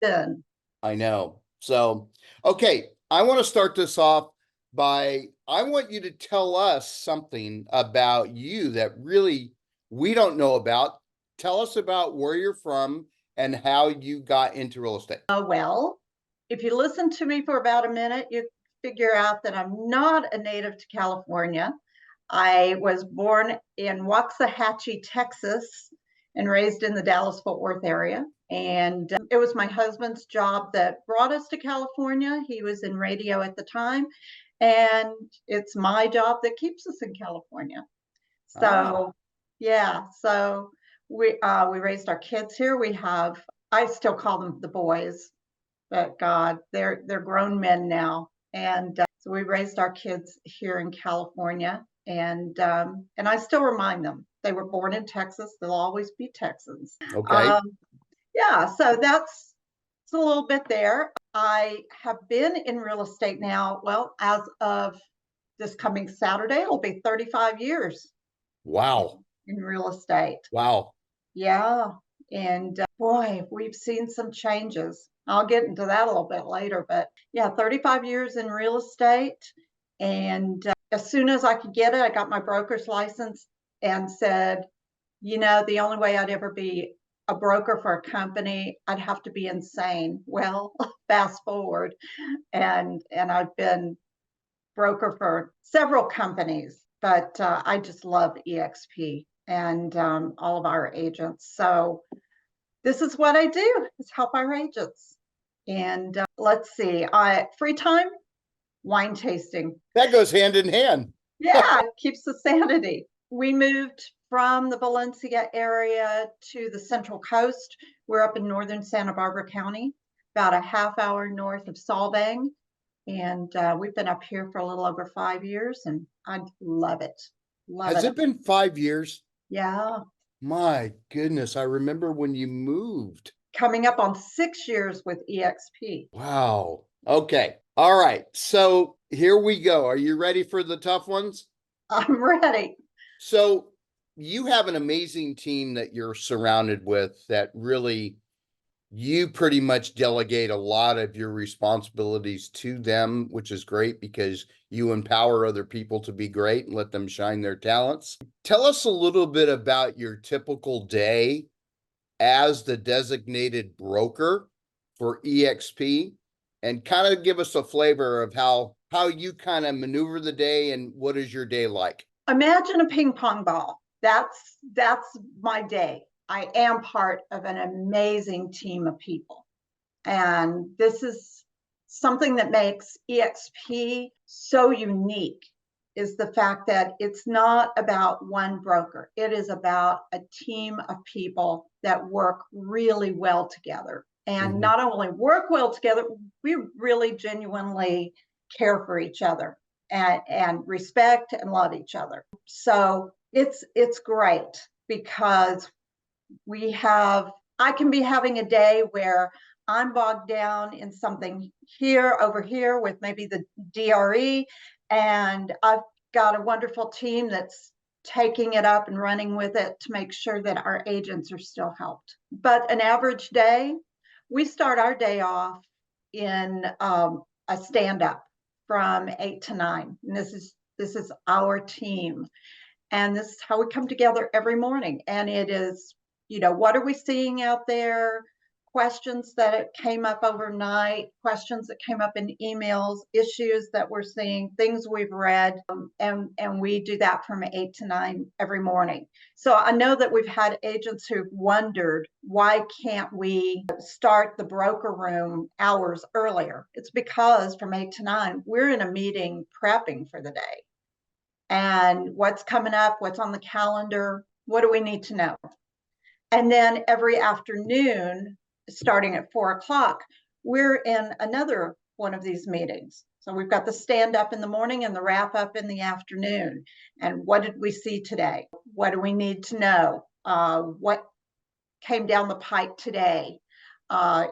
been. I know. So, okay, I want to start this off by, I want you to tell us something about you that really we don't know about. Tell us about where you're from and how you got into real estate. Well, if you listen to me for about a minute, you figure out that I'm not a native to California. I was born in Waxahachie, Texas, and raised in the Dallas-Fort Worth area. And it was my husband's job that brought us to California. He was in radio at the time, and it's my job that keeps us in California. So, yeah, so we raised our kids here. We have, I still call them the boys, but God, they're grown men now. And so we raised our kids here in California, and I still remind them they were born in Texas. They'll always be Texans. Okay. Yeah, so that's a little bit there. I have been in real estate now, well, as of this coming Saturday, it'll be 35 years Wow. in real estate. Wow. Yeah, and boy, we've seen some changes. I'll get into that a little bit later, but yeah, 35 years in real estate. And as soon as I could get it, I got my broker's license and said, you know, the only way I'd ever be a broker for a company, I'd have to be insane. Well, fast forward, and I've been broker for several companies, but I just love EXP and all of our agents. So this is what I do, is help our agents. And let's see, free time, wine tasting. That goes hand in hand. Yeah, it keeps the sanity. We moved from the Valencia area to the Central Coast. We're up in northern Santa Barbara County, about a half hour north of Solvang. And we've been up here for a little over 5 years, and I love it. Has it been 5 years? Yeah. My goodness, I remember when you moved. Coming up on 6 years with EXP. Wow. Okay. All right. So here we go. Are you ready for the tough ones? I'm ready. So you have an amazing team that you're surrounded with that really, you pretty much delegate a lot of your responsibilities to them, which is great because you empower other people to be great and let them shine their talents. Tell us a little bit about your typical day as the designated broker for EXP, and kind of give us a flavor of how you kind of maneuver the day and what is your day like. Imagine a ping pong ball. That's my day. I am part of an amazing team of people. And this is something that makes EXP so unique, is the fact that it's not about one broker. It is about a team of people that work really well together. And not only work well together, we really genuinely care for each other and respect and love each other. So it's great because I can be having a day where I'm bogged down in something over here with maybe the DRE, and I've got a wonderful team that's taking it up and running with it to make sure that our agents are still helped. But an average day, we start our day off in a stand-up from 8 to 9. And this is our team. And this is how we come together every morning. And it is, what are we seeing out there? Questions that came up overnight, questions that came up in emails, issues that we're seeing, things we've read, and we do that from 8 to 9 every morning. So I know that we've had agents who've wondered, why can't we start the broker room hours earlier? It's because from 8 to 9, we're in a meeting prepping for the day. And what's coming up, what's on the calendar, what do we need to know? And then every afternoon, starting at 4 o'clock, we're in another one of these meetings. So we've got the stand up in the morning and the wrap up in the afternoon. And what did we see today? What do we need to know? What came down the pipe today?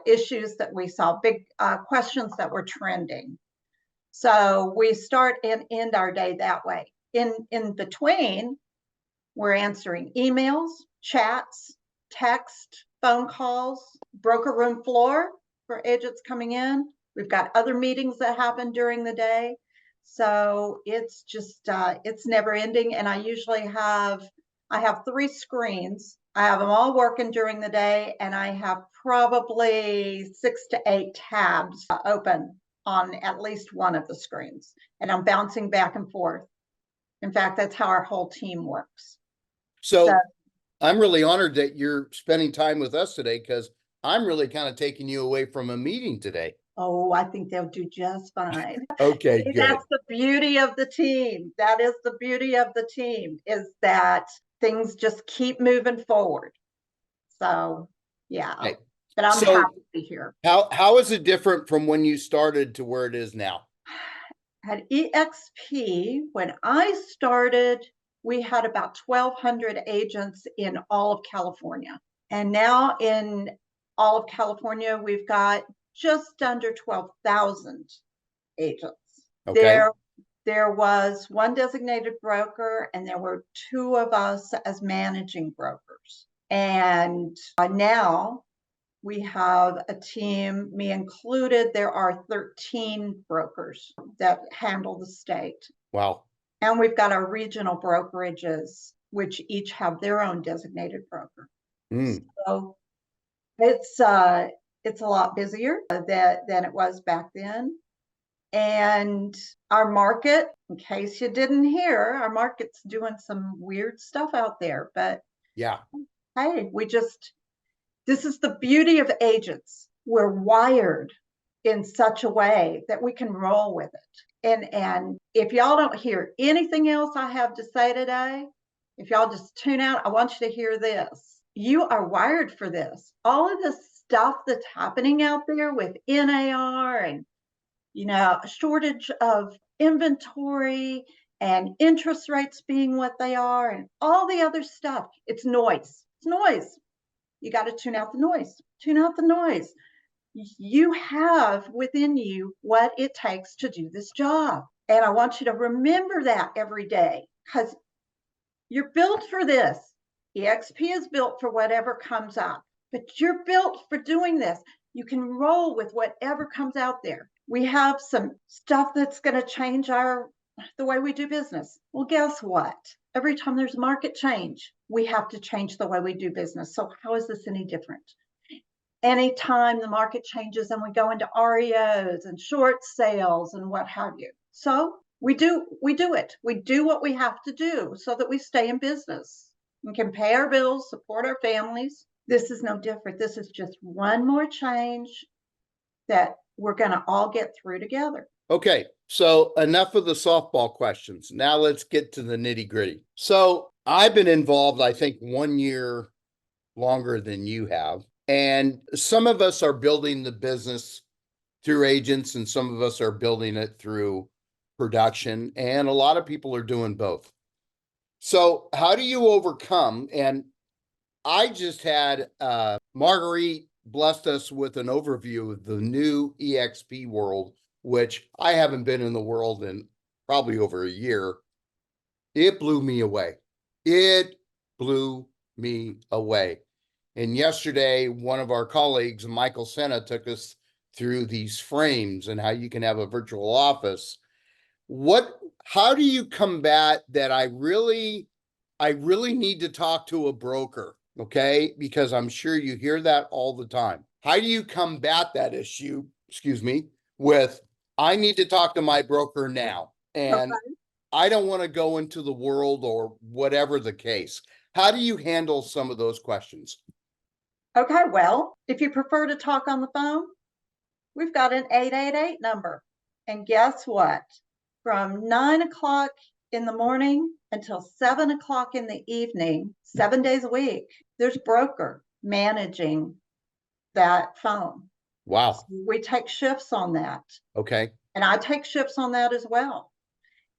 Issues that we saw, big questions that were trending. So we start and end our day that way. In between, we're answering emails, chats, text, phone calls, broker room floor. for agents coming in. We've got other meetings that happen during the day. So it's just, it's never ending. And I have 3 screens. I have them all working during the day, and I have probably 6 to 8 tabs open on at least one of the screens. And I'm bouncing back and forth. In fact, that's how our whole team works. So I'm really honored that you're spending time with us today, because I'm really kind of taking you away from a meeting today. Oh, I think they'll do just fine. Okay, good. That's the beauty of the team. That is the beauty of the team, is that things just keep moving forward. So, yeah. Okay. But I'm So happy to be here. how is it different from when you started to where it is now? At EXP, when I started, we had about 1,200 agents in all of California. And now in all of California, we've got just under 12,000 agents. Okay. There was 1 designated broker, and there were 2 of us as managing brokers. And now we have a team, me included. There are 13 brokers that handle the state. Wow. And we've got our regional brokerages, which each have their own designated broker. So it's a lot busier than it was back then. And our market, in case you didn't hear, our market's doing some weird stuff out there. But yeah, hey, this is the beauty of agents. We're wired in such a way that we can roll with it. And if y'all don't hear anything else I have to say today, if y'all just tune out, I want you to hear this. You are wired for this. All of this stuff that's happening out there with NAR and, a shortage of inventory and interest rates being what they are and all the other stuff, it's noise. It's noise. You got to tune out the noise. Tune out the noise. You have within you what it takes to do this job. And I want you to remember that every day, because you're built for this. EXP is built for whatever comes up, but you're built for doing this. You can roll with whatever comes out there. We have some stuff that's going to change the way we do business. Well, guess what? Every time there's market change, we have to change the way we do business. So how is this any different? Anytime the market changes and we go into REOs and short sales and what have you. So we do it. We do what we have to do so that we stay in business and can pay our bills, support our families. This is no different. This is just one more change that we're going to all get through together. Okay, so enough of the softball questions. Now let's get to the nitty-gritty. So I've been involved, I think, 1 year longer than you have. And some of us are building the business through agents, and some of us are building it through production. And a lot of people are doing both. So how do you overcome? And I just had Marguerite blessed us with an overview of the new EXP world, which I haven't been in the world in probably over a year. It blew me away. It blew me away. And yesterday, one of our colleagues, Michael Senna, took us through these frames and how you can have a virtual office. How do you combat that? I really need to talk to a broker, okay? Because I'm sure you hear that all the time. How do you combat that issue, with, I need to talk to my broker now, and I don't want to go into the world or whatever the case. How do you handle some of those questions? Okay, well, if you prefer to talk on the phone, we've got an 888 number. And guess what? From 9 o'clock in the morning until 7 o'clock in the evening, 7 days a week, there's a broker managing that phone. Wow. So we take shifts on that. Okay. And I take shifts on that as well.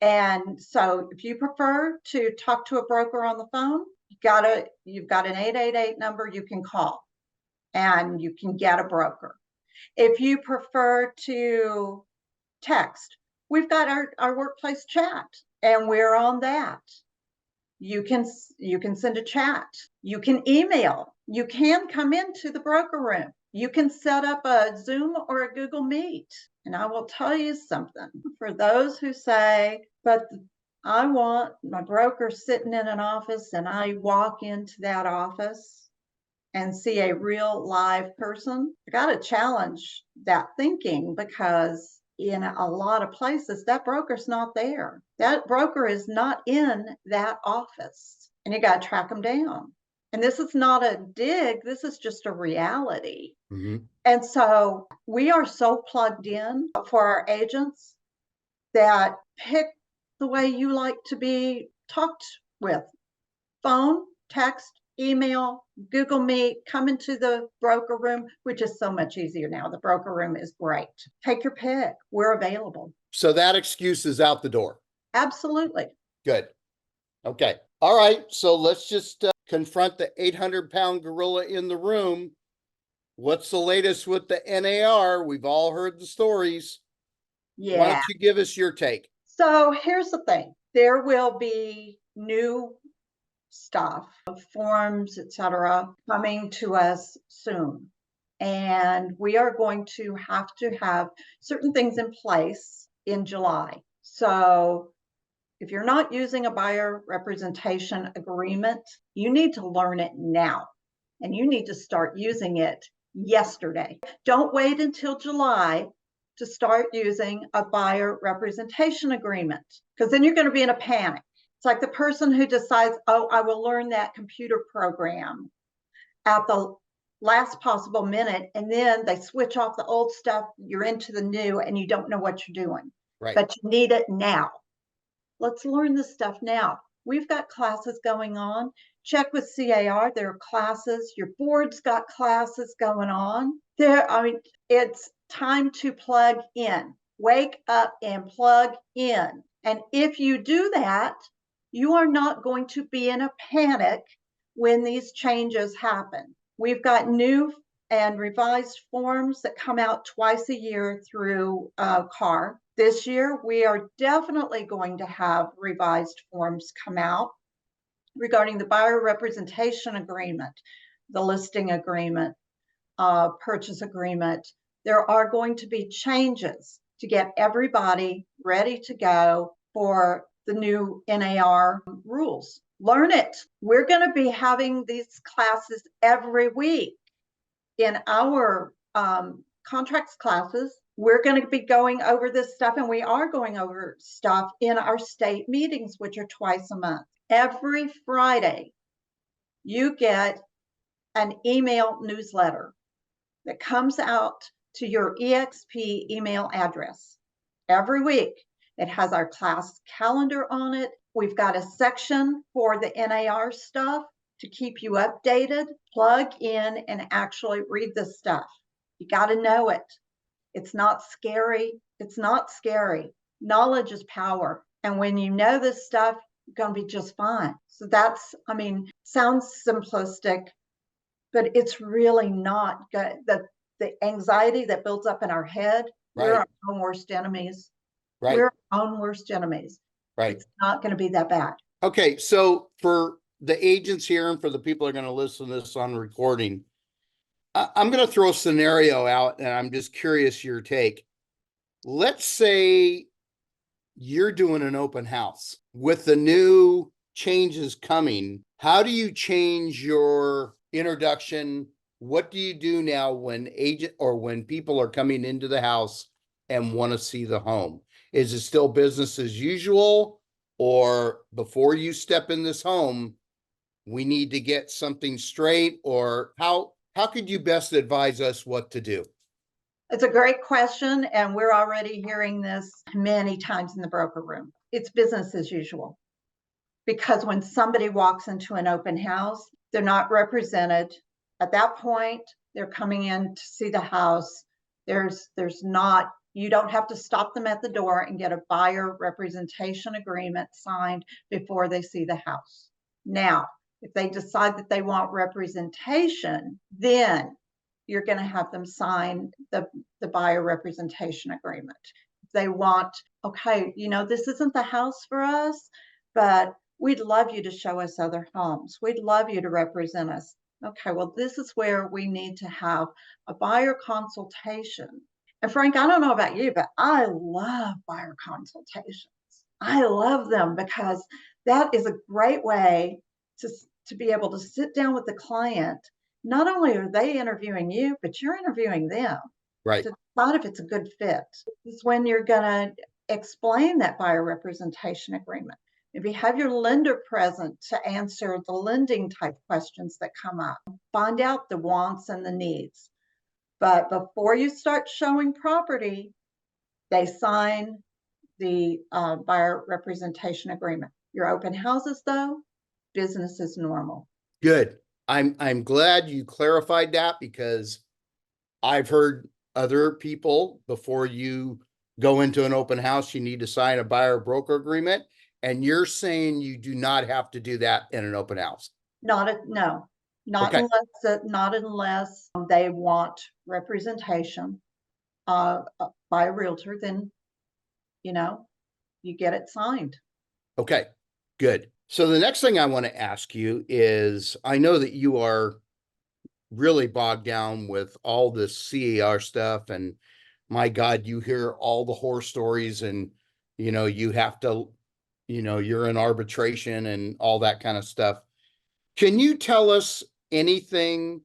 And so if you prefer to talk to a broker on the phone, you've got an 888 number you can call and you can get a broker. If you prefer to text, we've got our workplace chat and we're on that. You can send a chat. You can email. You can come into the broker room. You can set up a Zoom or a Google Meet. And I will tell you something for those who say, but I want my broker sitting in an office and I walk into that office and see a real live person. I got to challenge that thinking, because in a lot of places, that broker's not there. That broker is not in that office, and you got to track them down. And this is not a dig, this is just a reality. Mhm. And so we are so plugged in for our agents that pick the way you like to be talked with. Phone, text, email, Google Meet, come into the broker room, which is so much easier now. The broker room is great. Take your pick. We're available. So that excuse is out the door. Absolutely. Good. Okay. All right. So let's just confront the 800-pound gorilla in the room. What's the latest with the NAR? We've all heard the stories. Why Yeah. don't you give us your take? So here's the thing. There will be new stuff, forms, etc., coming to us soon. And we are going to have certain things in place in July. So if you're not using a buyer representation agreement, you need to learn it now. And you need to start using it yesterday. Don't wait until July to start using a buyer representation agreement, because then you're going to be in a panic. It's like the person who decides, oh, I will learn that computer program at the last possible minute, and then they switch off the old stuff, you're into the new, and you don't know what you're doing. Right. But you need it now. Let's learn this stuff now. We've got classes going on. Check with CAR. There are classes. Your board's got classes going on. It's time to plug in. Wake up and plug in. And if you do that, you are not going to be in a panic when these changes happen. We've got new and revised forms that come out twice a year through CAR. This year, we are definitely going to have revised forms come out regarding the buyer representation agreement, the listing agreement, purchase agreement. There are going to be changes to get everybody ready to go for the new NAR rules. Learn it. We're going to be having these classes every week. In our contracts classes, we're going to be going over this stuff, and we are going over stuff in our state meetings, which are twice a month. Every Friday, you get an email newsletter that comes out to your EXP email address every week. It has our class calendar on it. We've got a section for the NAR stuff to keep you updated. Plug in and actually read this stuff. You got to know it. It's not scary. It's not scary. Knowledge is power. And when you know this stuff, you're going to be just fine. So that's, sounds simplistic, but it's really not good. The anxiety that builds up in our head, we're our own worst enemies. Right. We're our own worst enemies. Right. It's not going to be that bad. Okay. So for the agents here and for the people that are going to listen to this on recording, I'm going to throw a scenario out and I'm just curious your take. Let's say you're doing an open house with the new changes coming. How do you change your introduction? What do you do now when when people are coming into the house and want to see the home? Is it still business as usual? Or before you step in this home, we need to get something straight? Or how could you best advise us what to do? It's a great question, and we're already hearing this many times in the broker room. It's business as usual, because when somebody walks into an open house, they're not represented. At that point, they're coming in to see the house. You don't have to stop them at the door and get a buyer representation agreement signed before they see the house. Now, if they decide that they want representation, then you're going to have them sign the buyer representation agreement. If they want, okay, this isn't the house for us, but we'd love you to show us other homes. We'd love you to represent us. Okay, well, this is where we need to have a buyer consultation. And Frank, I don't know about you, but I love buyer consultations. I love them because that is a great way to be able to sit down with the client. Not only are they interviewing you, but you're interviewing them Right. to decide if it's a good fit. This is when you're going to explain that buyer representation agreement. Maybe have your lender present to answer the lending type questions that come up. Find out the wants and the needs. But before you start showing property, they sign the buyer representation agreement. Your open houses, though, business as normal. Good. I'm glad you clarified that, because I've heard other people, before you go into an open house, you need to sign a buyer broker agreement. And you're saying you do not have to do that in an open house. No, not Okay. not unless they want representation by a realtor, then, you know, you get it signed. Okay, good. So the next thing I want to ask you is, I know that you are really bogged down with all this CAR stuff, and my God, you hear all the horror stories, and you have to, you're in arbitration and all that kind of stuff. Can you tell us anything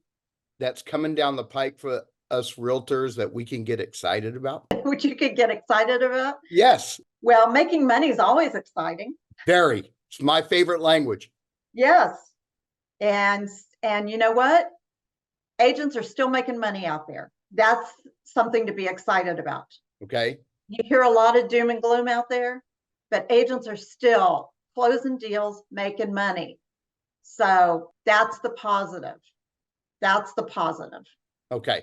that's coming down the pike for us realtors that we can get excited about? Which you could get excited about. Yes, Well, making money is always exciting. very. It's my favorite language. Yes. And you know what? Agents are still making money out there. That's something to be excited about. Okay. You hear a lot of doom and gloom out there, but agents are still closing deals, making money. So that's the positive. That's the positive. Okay.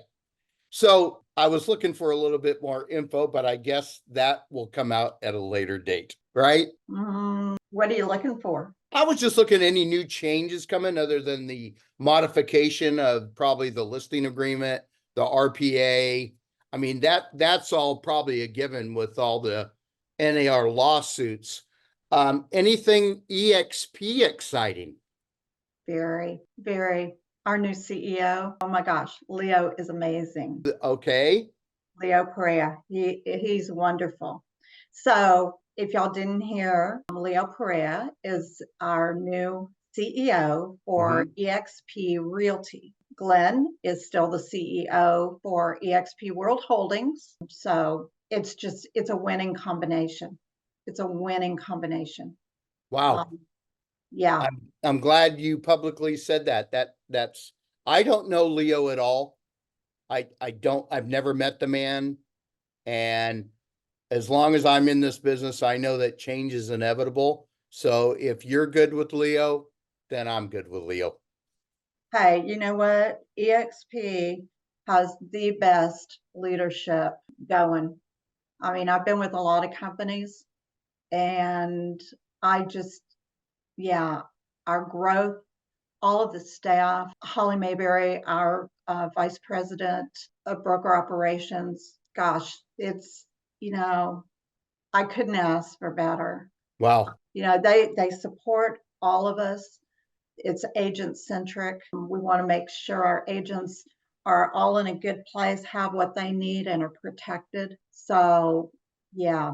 So I was looking for a little bit more info, but I guess that will come out at a later date, right? What are you looking for? I was just looking at any new changes coming, other than the modification of probably the listing agreement, the RPA. I mean, that's all probably a given with all the NAR lawsuits. Anything EXP exciting? Very, very. Our new CEO. Oh my gosh, Leo is amazing. Okay. Leo Perea. He's wonderful. So if y'all didn't hear, Leo Perea is our new CEO for EXP Realty. Glenn is still the CEO for EXP World Holdings. So it's a winning combination. It's a winning combination. Wow. Yeah. I'm glad you publicly said that. That's I don't know Leo at all. I've never met the man. And as long as I'm in this business, I know that change is inevitable. So if you're good with Leo, then I'm good with Leo. Hey, you know what? EXP has the best leadership going. I mean, I've been with a lot of companies, and yeah, our growth, all of the staff, Holly Mayberry, our vice president of broker operations, gosh, it's, I couldn't ask for better. Wow. They support all of us. It's agent centric. We want to make sure our agents are all in a good place, have what they need, and are protected. So yeah,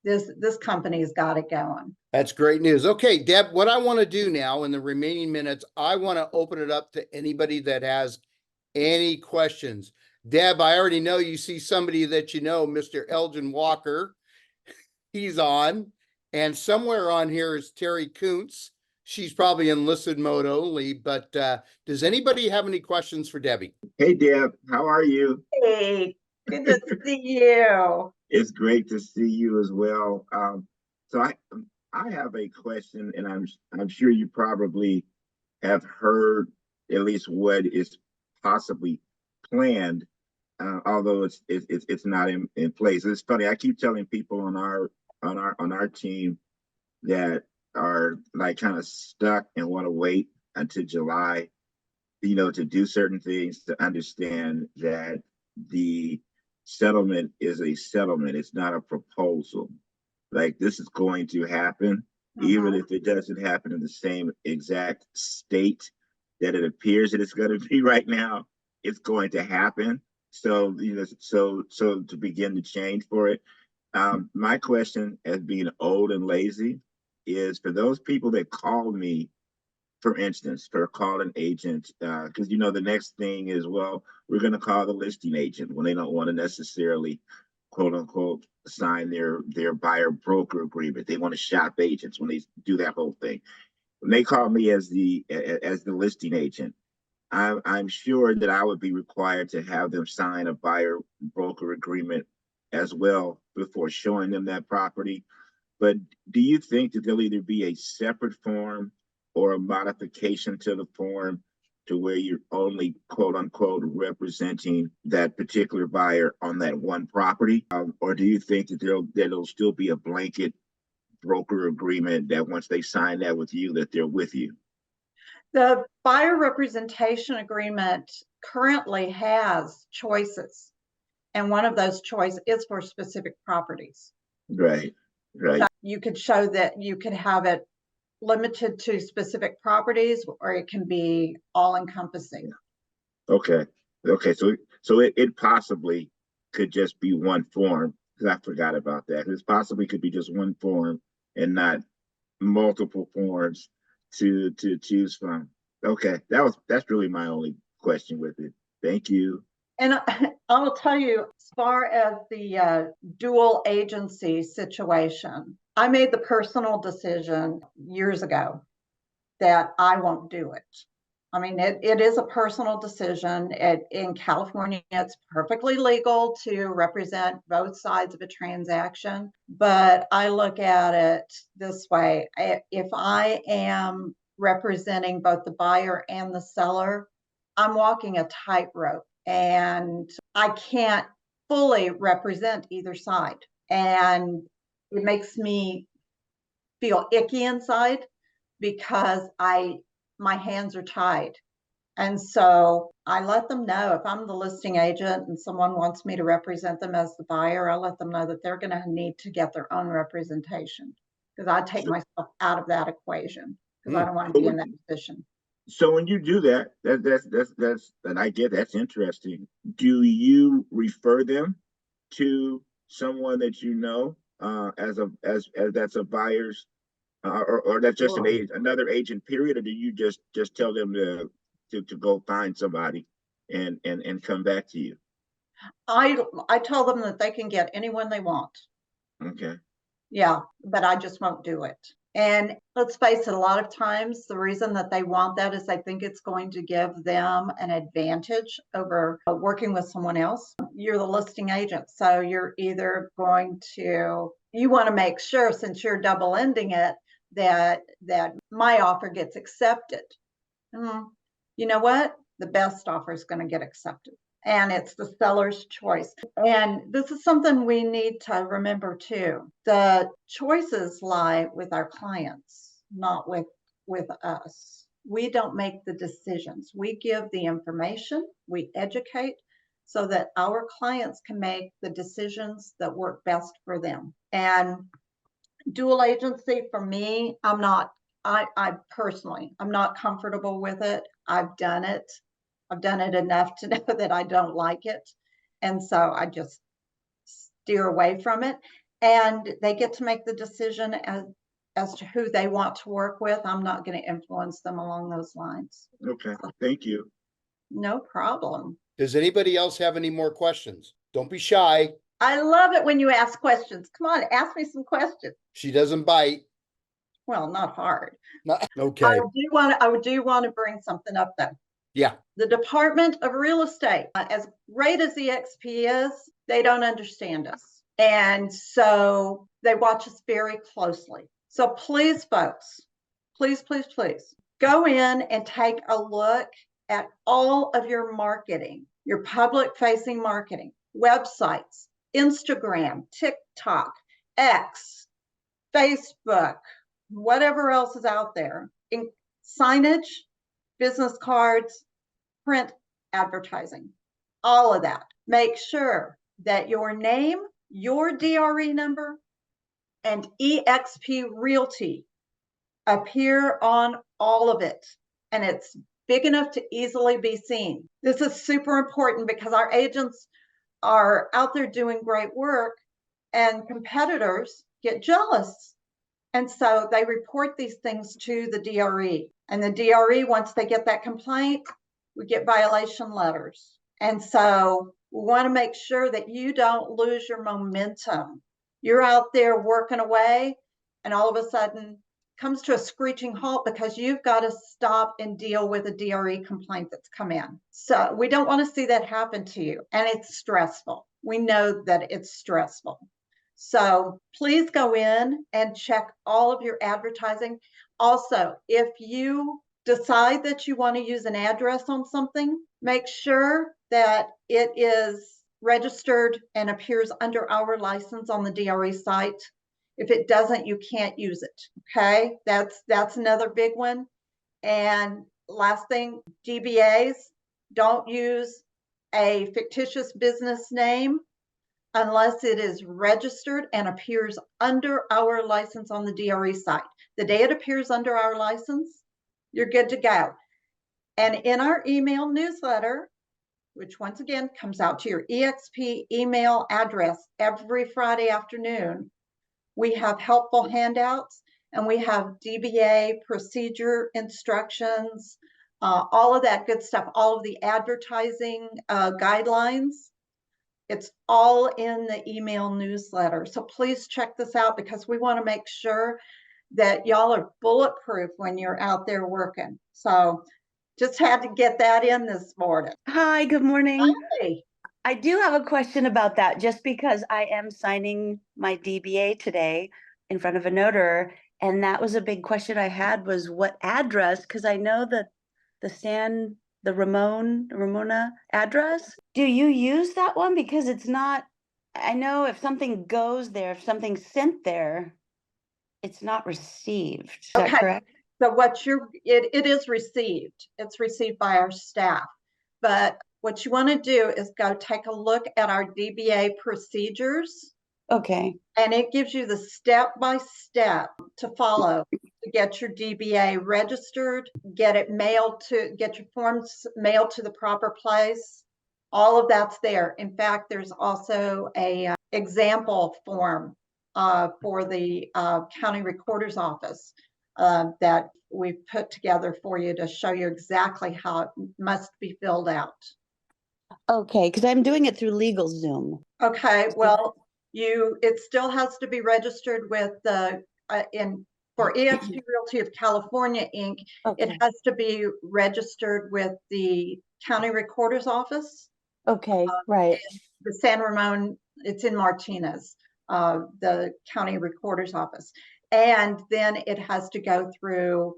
this company's got it going. That's great news. Okay, Deb, what I want to do now in the remaining minutes, I want to open it up to anybody that has any questions. Deb, I already know you see somebody that you know, Mr. Elgin Walker. He's on. And somewhere on here is Terry Kuntz. She's probably in listen mode only, but does anybody have any questions for Debbie? Hey, Deb, how are you? Hey, good to see you. It's great to see you as well. So I have a question, and I'm sure you probably have heard at least what is possibly planned, although it's not in place. It's funny. I keep telling people on our team that are like kind of stuck and want to wait until July, to do certain things, to understand that the settlement is a settlement. It's not a proposal. Like, this is going to happen, even if it doesn't happen in the same exact state. that it appears that it's going to be right now, it's going to happen. So, so to begin to change for it. My question, as being old and lazy, is for those people that call me, for instance, for call an agent, because the next thing is, well, we're going to call the listing agent when they don't want to necessarily, quote unquote, sign their buyer broker agreement. They want to shop agents when they do that whole thing. When they call me as the listing agent, I'm sure that I would be required to have them sign a buyer broker agreement as well before showing them that property. But do you think that there'll either be a separate form or a modification to the form to where you're only, quote unquote, representing that particular buyer on that one property? Or do you think that there'll still be a blanket broker agreement that once they sign that with you, that they're with you? The buyer representation agreement currently has choices, and one of those choices is for specific properties. Right. So you could show that you could have it limited to specific properties, or it can be all encompassing. Okay. So it possibly could just be one form, because I forgot about that. It possibly could be just one form and not multiple forms to choose from. Okay, that's really my only question with it. Thank you. And I will tell you, as far as the dual agency situation, I made the personal decision years ago that I won't do it. I mean, it is a personal decision. In California, it's perfectly legal to represent both sides of a transaction. But I look at it this way. If I am representing both the buyer and the seller, I'm walking a tightrope, and I can't fully represent either side. And it makes me feel icky inside because my hands are tied. And so I let them know, if I'm the listing agent and someone wants me to represent them as the buyer, I let them know that they're going to need to get their own representation, because I take myself out of that equation, because I don't want to be in that position. So when you do that, and I get that's interesting. Do you refer them to someone that as that's a buyer's or that's just another agent, period, or do you just tell them to go find somebody and come back to you? I tell them that they can get anyone they want. Okay. Yeah, but I just won't do it. And let's face it, a lot of times the reason that they want that is they think it's going to give them an advantage over working with someone else. You're the listing agent, so you're either you want to make sure, since you're double ending it, that my offer gets accepted. You know what? The best offer is going to get accepted, and it's the seller's choice. And this is something we need to remember too. The choices lie with our clients, not with us. We don't make the decisions. We give the information, we educate, so that our clients can make the decisions that work best for them. And dual agency, for me, I personally, I'm not comfortable with it. I've done it enough to know that I don't like it. And so I just steer away from it. And they get to make the decision as to who they want to work with. I'm not going to influence them along those lines. Okay, thank you. No problem. Does anybody else have any more questions? Don't be shy. I love it when you ask questions. Come on, ask me some questions. She doesn't bite. Well, not hard. Okay. I do want to bring something up though. Yeah. The Department of Real Estate, as great as EXP is, they don't understand us. And so they watch us very closely. So please, folks, please go in and take a look at all of your marketing, your public facing marketing, websites, Instagram, TikTok, X, Facebook, whatever else is out there, in signage, business cards, print advertising, all of that. Make sure that your name, your DRE number, and EXP Realty appear on all of it. And it's big enough to easily be seen. This is super important because our agents are out there doing great work and competitors get jealous. And so they report these things to the DRE. And the DRE, once they get that complaint, we get violation letters. And so we want to make sure that you don't lose your momentum. You're out there working away, and all of a sudden comes to a screeching halt because you've got to stop and deal with a DRE complaint that's come in. So we don't want to see that happen to you. And it's stressful. We know that it's stressful. So please go in and check all of your advertising. Also, if you decide that you want to use an address on something, make sure that it is registered and appears under our license on the DRE site. If it doesn't, you can't use it. Okay, that's another big one. And last thing, DBAs, don't use a fictitious business name unless it is registered and appears under our license on the DRE site. The day it appears under our license, you're good to go. And in our email newsletter, which once again comes out to your EXP email address every Friday afternoon, we have helpful handouts and we have DBA procedure instructions, all of that good stuff, all of the advertising guidelines. It's all in the email newsletter. So please check this out because we want to make sure that y'all are bulletproof when you're out there working. So just had to get that in this morning. Hi, good morning. Hi. I do have a question about that just because I am signing my DBA today in front of a notar. And that was a big question I had was what address, because I know that the Ramona address. Do you use that one? Because it's not, I know if something goes there, if something's sent there, it's not received. Is that correct? So it is received. It's received by our staff. But what you want to do is go take a look at our DBA procedures. Okay. And it gives you the step-by-step to follow to get your DBA registered, get your forms mailed to the proper place. All of that's there. In fact, there's also a example form for the county recorder's office that we've put together for you to show you exactly how it must be filled out. Okay, because I'm doing it through LegalZoom. Okay, well, it still has to be registered with the for EXP Realty of California, Inc. Okay. It has to be registered with the county recorder's office. Okay, right. The San Ramon, it's in Martinez, the county recorder's office. And then it has to go through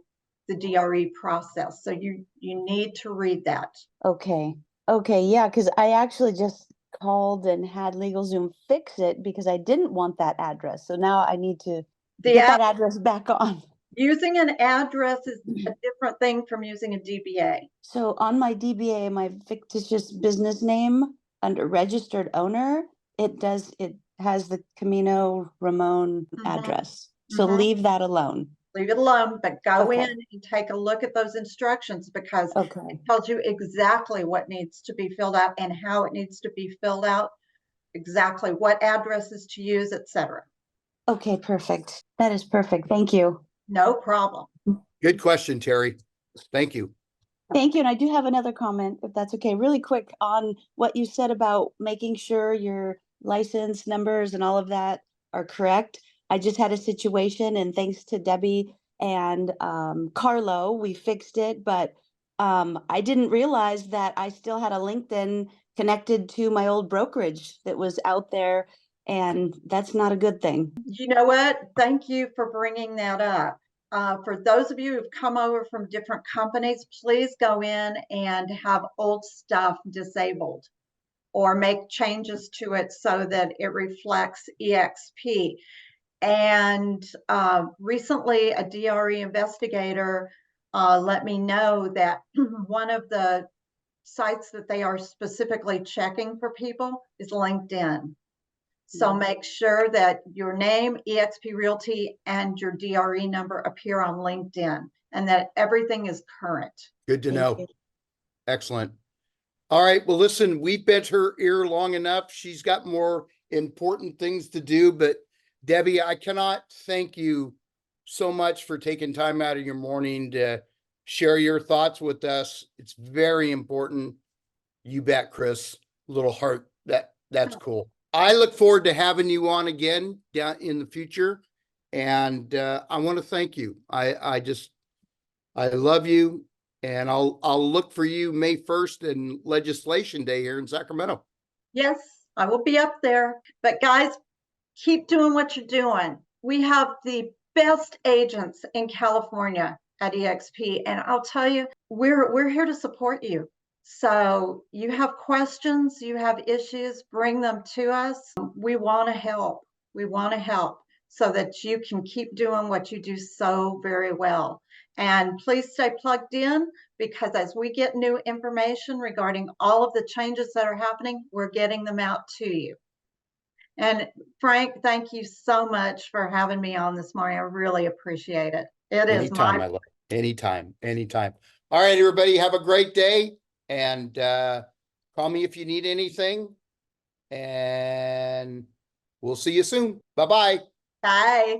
the DRE process. So you need to read that. Okay. Okay, yeah, because I actually just called and had LegalZoom fix it because I didn't want that address. So now I need to get that address back on. Using an address is a different thing from using a DBA. So on my DBA, my fictitious business name under registered owner, it has the Camino Ramon address. So leave that alone. Leave it alone, but go in and take a look at those instructions because it tells you exactly what needs to be filled out and how it needs to be filled out, exactly what addresses to use, etc. Okay, perfect. That is perfect. Thank you. No problem. Good question, Terry. Thank you. Thank you. And I do have another comment, if that's okay, really quick on what you said about making sure your license numbers and all of that are correct. I just had a situation, and thanks to Debbie and Carlo, we fixed it. But I didn't realize that I still had a LinkedIn connected to my old brokerage that was out there, and that's not a good thing. You know what? Thank you for bringing that up. For those of you who've come over from different companies, please go in and have old stuff disabled or make changes to it so that it reflects EXP. And recently a DRE investigator let me know that one of the sites that they are specifically checking for people is LinkedIn. So make sure that your name, EXP Realty, and your DRE number appear on LinkedIn and that everything is current. Good to Thank know. you. Excellent. All right. Well, listen, we bent her ear long enough. She's got more important things to do, but Debbie, I cannot thank you so much for taking time out of your morning to share your thoughts with us. It's very important. You bet, Chris. Little heart. That's cool. I look forward to having you on again down in the future. And I want to thank you. I love you. And I'll look for you May 1st and Legislation Day here in Sacramento. Yes, I will be up there. But guys, keep doing what you're doing. We have the best agents in California at EXP. And I'll tell you, we're here to support you. So you have questions, you have issues, bring them to us. We want to help. We want to help so that you can keep doing what you do so very well. And please stay plugged in, because as we get new information regarding all of the changes that are happening, we're getting them out to you. And Frank, thank you so much for having me on this morning. I really appreciate it. It is Anytime, my I love it. Anytime. All right, everybody, have a great day. And call me if you need anything. And we'll see you soon. Bye-bye. bye.